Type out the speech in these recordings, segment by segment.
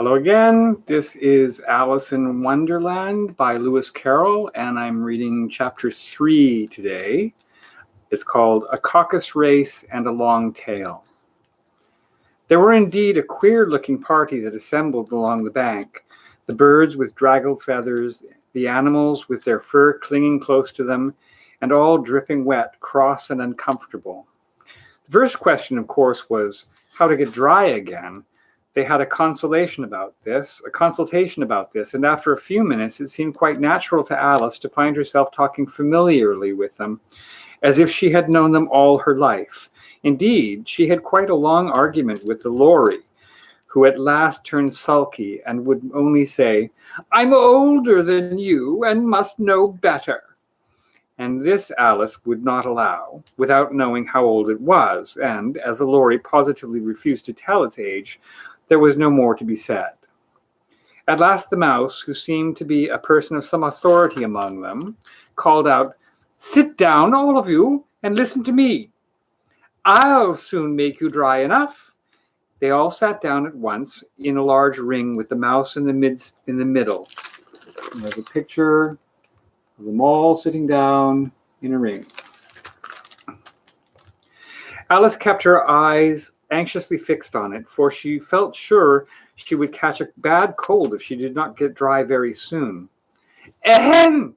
Hello again. This is Alice in Wonderland by Lewis Carroll, and I'm reading chapter 3 today. It's called A Caucus Race and a Long Tail. There were indeed a queer-looking party that assembled along the bank, the birds with draggled feathers, the animals with their fur clinging close to them, and all dripping wet, cross and uncomfortable. The first question, of course, was how to get dry again. They had a consultation about this, and after a few minutes, it seemed quite natural to Alice to find herself talking familiarly with them, as if she had known them all her life. Indeed, she had quite a long argument with the lorry, who at last turned sulky and would only say, "I'm older than you and must know better." And this Alice would not allow, without knowing how old it was, and, as the lorry positively refused to tell its age, there was no more to be said. At last the mouse, who seemed to be a person of some authority among them, called out, "Sit down, all of you, and listen to me. I'll soon make you dry enough." They all sat down at once in a large ring with the mouse in the middle. And there's a picture of them all sitting down in a ring. Alice kept her eyes anxiously fixed on it, for she felt sure she would catch a bad cold if she did not get dry very soon. "Ahem!"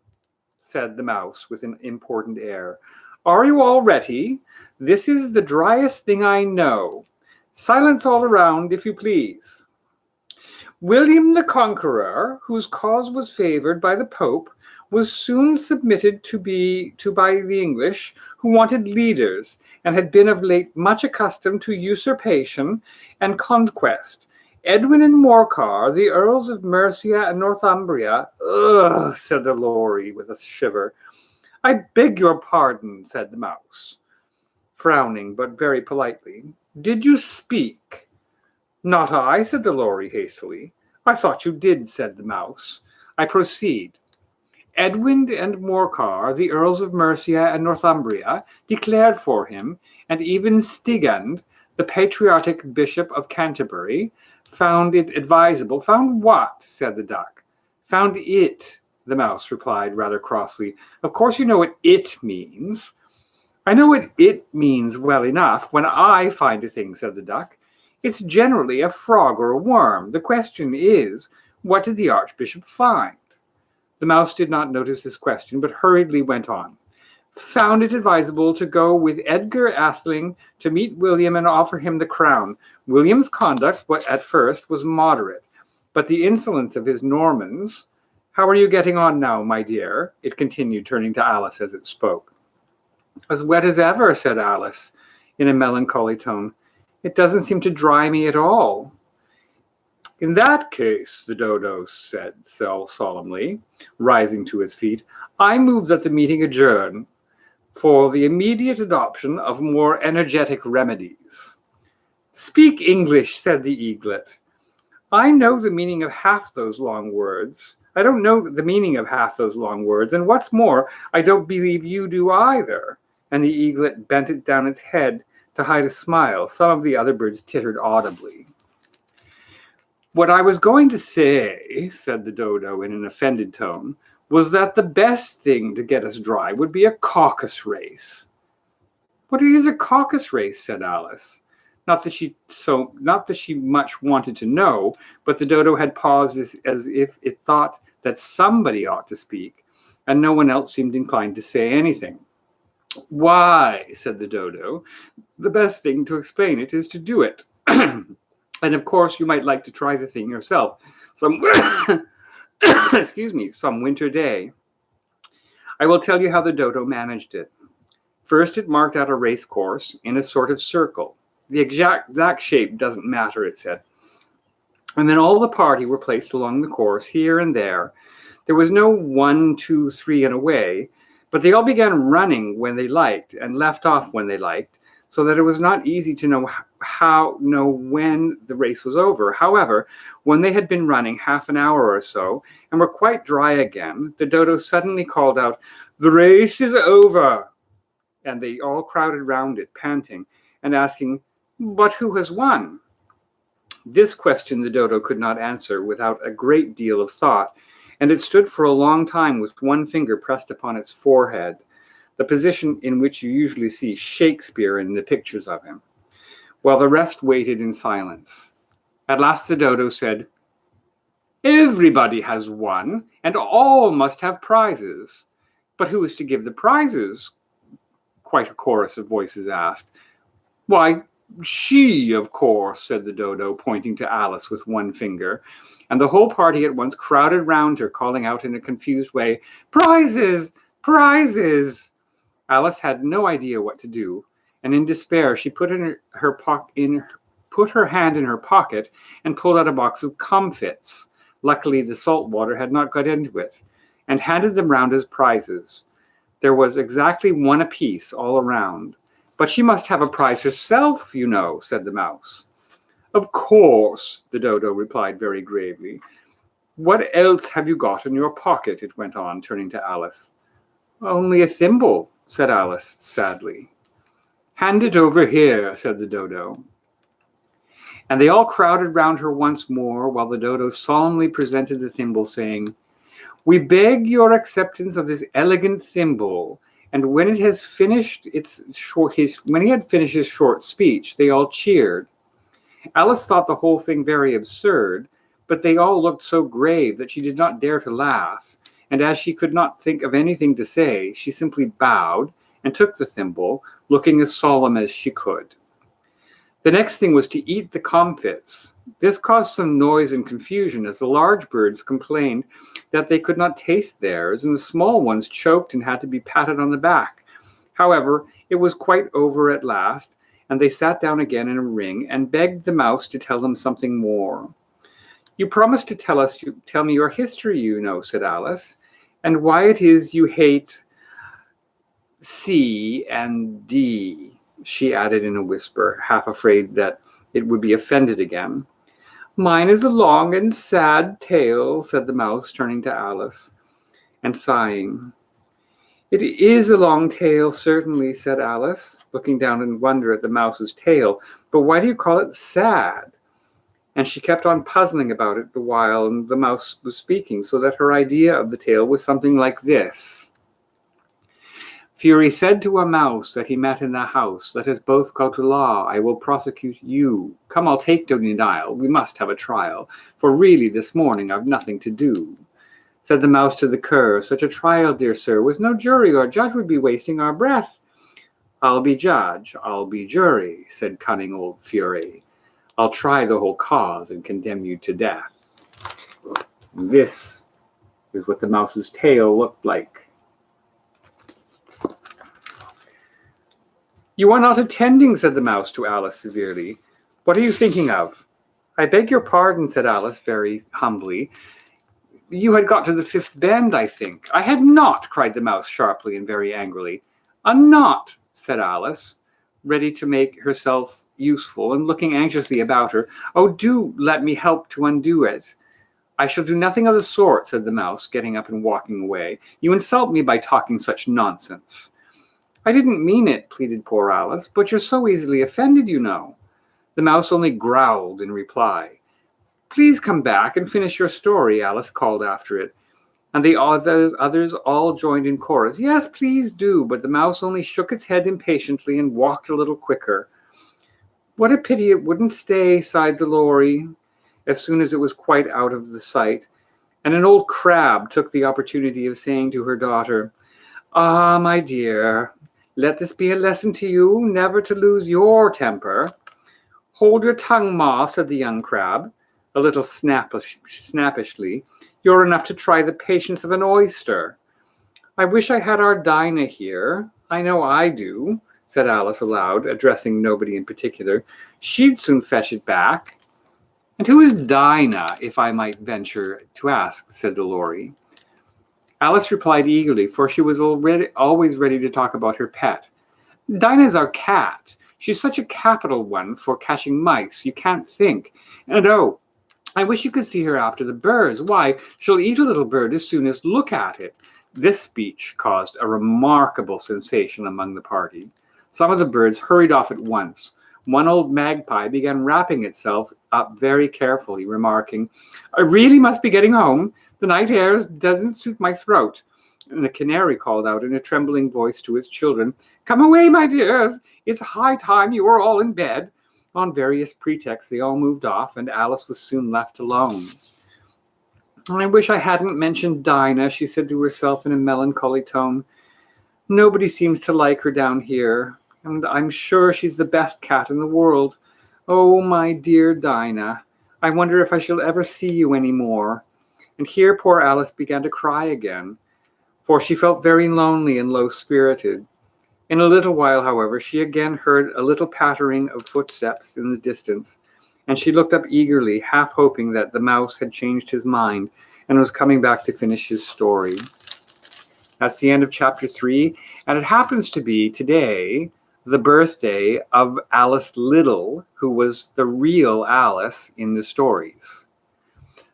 said the mouse with an important air. "Are you all ready? This is the driest thing I know. Silence all around, if you please. William the Conqueror, whose cause was favored by the Pope, was soon submitted to by the English, who wanted leaders, and had been of late much accustomed to usurpation and conquest. Edwin and Morcar, the Earls of Mercia and Northumbria—" "Ugh," said the lorry with a shiver. "I beg your pardon," said the mouse, frowning, but very politely. "Did you speak?" "Not I," said the lorry hastily. "I thought you did," said the mouse. "I proceed. Edwin and Morcar, the Earls of Mercia and Northumbria, declared for him, and even Stigand, the patriotic Bishop of Canterbury, found it advisable." "Found what?" said the duck. "Found it," the mouse replied rather crossly. "Of course you know what it means." "I know what it means well enough when I find a thing," said the duck. "It's generally a frog or a worm. The question is, what did the Archbishop find?" The mouse did not notice this question, but hurriedly went on. "Found it advisable to go with Edgar Atheling to meet William and offer him the crown. William's conduct, at first, was moderate, but the insolence of his Normans— How are you getting on now, my dear?" it continued, turning to Alice as it spoke. "As wet as ever," said Alice, in a melancholy tone. "It doesn't seem to dry me at all." "In that case," the dodo said solemnly, rising to his feet, "I move that the meeting adjourn for the immediate adoption of more energetic remedies." "Speak English," said the eaglet. "I know the meaning of half those long words. I don't know the meaning of half those long words, and what's more, I don't believe you do either." And the eaglet bent it down its head to hide a smile. Some of the other birds tittered audibly. "What I was going to say," said the dodo in an offended tone, "was that the best thing to get us dry would be a caucus race." "What is a caucus race?" said Alice. Not that she much wanted to know, but the dodo had paused as if it thought that somebody ought to speak, and no one else seemed inclined to say anything. "Why," said the dodo, "the best thing to explain it is to do it. And of course, you might like to try the thing yourself some some winter day. I will tell you how the dodo managed it. First, it marked out a race course in a sort of circle. The exact shape doesn't matter, it said. And then all the party were placed along the course, here and there. There was no 1, 2, 3 and away, but they all began running when they liked and left off when they liked, so that it was not easy to know when the race was over. However, when they had been running half an hour or so and were quite dry again, the dodo suddenly called out, "The race is over!" And they all crowded round it, panting and asking, "But who has won?" This question the dodo could not answer without a great deal of thought, and it stood for a long time with one finger pressed upon its forehead, the position in which you usually see Shakespeare in the pictures of him, while the rest waited in silence. At last the dodo said, "Everybody has one, and all must have prizes." "But who is to give the prizes?" quite a chorus of voices asked. "Why, she, of course," said the dodo, pointing to Alice with one finger, and the whole party at once crowded round her, calling out in a confused way, "Prizes! Prizes!" Alice had no idea what to do, and in despair she put her hand in her pocket and pulled out a box of comfits. Luckily, the salt water had not got into it, and handed them round as prizes. There was exactly one apiece all around. "But she must have a prize herself, you know," said the mouse. "Of course," the dodo replied very gravely. "What else have you got in your pocket?" it went on, turning to Alice. "Only a thimble," said Alice sadly. "Hand it over here," said the dodo. And they all crowded round her once more, while the dodo solemnly presented the thimble, saying, "We beg your acceptance of this elegant thimble." And when he had finished his short speech, they all cheered. Alice thought the whole thing very absurd, but they all looked so grave that she did not dare to laugh, and as she could not think of anything to say, she simply bowed and took the thimble, looking as solemn as she could. The next thing was to eat the comfits. This caused some noise and confusion, as the large birds complained that they could not taste theirs, and the small ones choked and had to be patted on the back. However, it was quite over at last, and they sat down again in a ring and begged the mouse to tell them something more. "You promised to tell me your history, you know," said Alice, "and why it is you hate C and D," she added in a whisper, half afraid that it would be offended again. "Mine is a long and sad tale," said the mouse, turning to Alice and sighing. "It is a long tale, certainly," said Alice, looking down in wonder at the mouse's tail. "But why do you call it sad?" And she kept on puzzling about it the while the mouse was speaking, so that her idea of the tale was something like this. "Fury said to a mouse that he met in the house, 'Let us both go to law, I will prosecute you. Come, I'll take no denial, we must have a trial, for really this morning I've nothing to do.' Said the mouse to the cur, 'Such a trial, dear sir, with no jury or judge would be wasting our breath.' 'I'll be judge, I'll be jury,' said cunning old Fury. 'I'll try the whole cause and condemn you to death.'" This is what the mouse's tail looked like. "You are not attending," said the mouse to Alice severely. "What are you thinking of?" "I beg your pardon," said Alice very humbly. "You had got to the fifth bend, I think." "I had not," cried the mouse sharply and very angrily. "A knot," said Alice, ready to make herself useful and looking anxiously about her. "Oh, do let me help to undo it." "I shall do nothing of the sort," said the mouse, getting up and walking away. "You insult me by talking such nonsense." "I didn't mean it," pleaded poor Alice, "but you're so easily offended, you know." The mouse only growled in reply. "Please come back and finish your story," Alice called after it. And the others all joined in chorus. "Yes, please do," but the mouse only shook its head impatiently and walked a little quicker. "What a pity it wouldn't stay," sighed the lory, as soon as it was quite out of the sight. And an old crab took the opportunity of saying to her daughter, "Ah, my dear, let this be a lesson to you, never to lose your temper." "Hold your tongue, Ma," said the young crab, a little snappishly. "You're enough to try the patience of an oyster." "I wish I had our Dinah here. I know I do," said Alice aloud, addressing nobody in particular. "She'd soon fetch it back." "And who is Dinah, if I might venture to ask?" said the lory. Alice replied eagerly, for she was always ready to talk about her pet. "Dinah's our cat. She's such a capital one for catching mice, you can't think. And oh, I wish you could see her after the birds. Why, she'll eat a little bird as soon as look at it." This speech caused a remarkable sensation among the party. Some of the birds hurried off at once, One old magpie began wrapping itself up very carefully, remarking, "I really must be getting home. The night air doesn't suit my throat." And a canary called out in a trembling voice to its children, "Come away, my dears. It's high time you were all in bed." On various pretexts, they all moved off, and Alice was soon left alone. "I wish I hadn't mentioned Dinah," she said to herself in a melancholy tone. "Nobody seems to like her down here, and I'm sure she's the best cat in the world. Oh, my dear Dinah, I wonder if I shall ever see you any more." And here poor Alice began to cry again, for she felt very lonely and low-spirited. In a little while, however, she again heard a little pattering of footsteps in the distance, and she looked up eagerly, half hoping that the mouse had changed his mind and was coming back to finish his story. That's the end of chapter 3, and it happens to be today the birthday of Alice Liddell, who was the real Alice in the stories.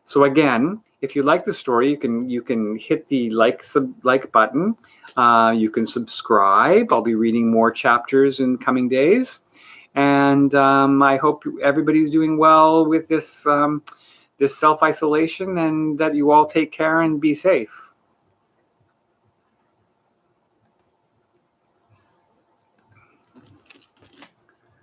So again, if you like the story, you can hit the like button. You can subscribe. I'll be reading more chapters in coming days, and I hope everybody's doing well with this this self-isolation, and that you all take care and be safe.